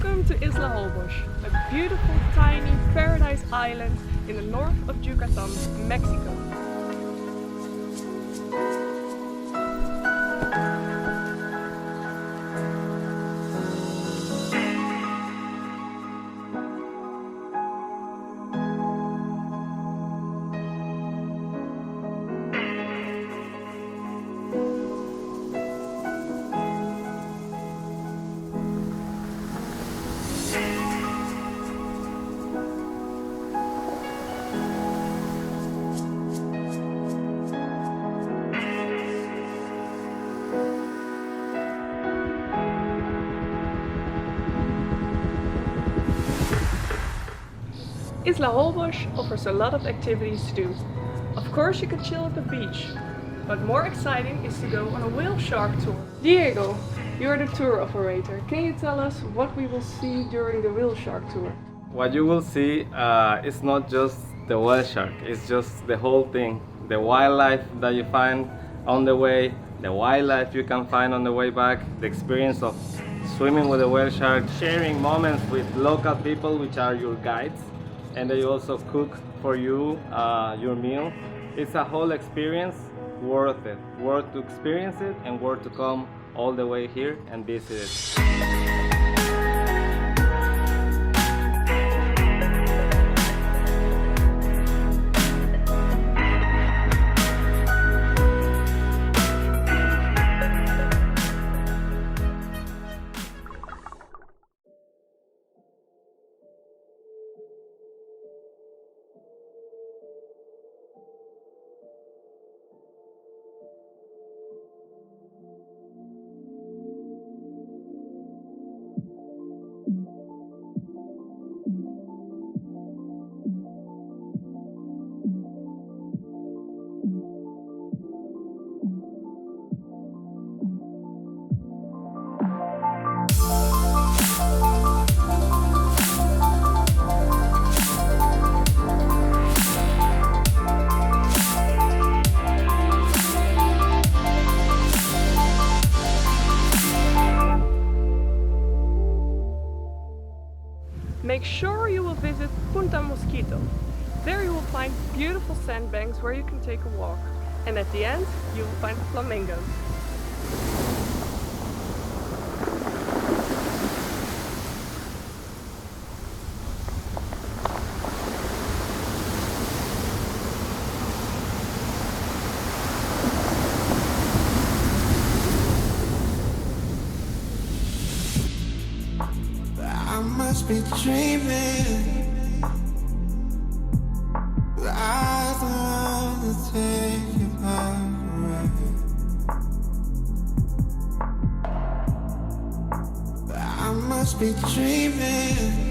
Welcome to Isla Holbox, a beautiful tiny paradise island in the north of Yucatan, Mexico. Isla Holbox offers a lot of activities to do. Of course you can chill at the beach, but more exciting is to go on a whale shark tour. Diego, you're the tour operator. Can you tell us what we will see during the whale shark tour? What you will see is not just the whale shark, it's just the whole thing. The wildlife that you find on the way, the wildlife you can find on the way back, the experience of swimming with the whale shark, sharing moments with local people which are your guides, and they also cook for you your meal. It's a whole experience, worth it, worth to experience it and worth to come all the way here and visit it. Make sure you will visit Punta Mosquito. There you will find beautiful sandbanks where you can take a walk. And at the end, you will find flamingos. Be dreaming that I don't want to take you away. I must be dreaming.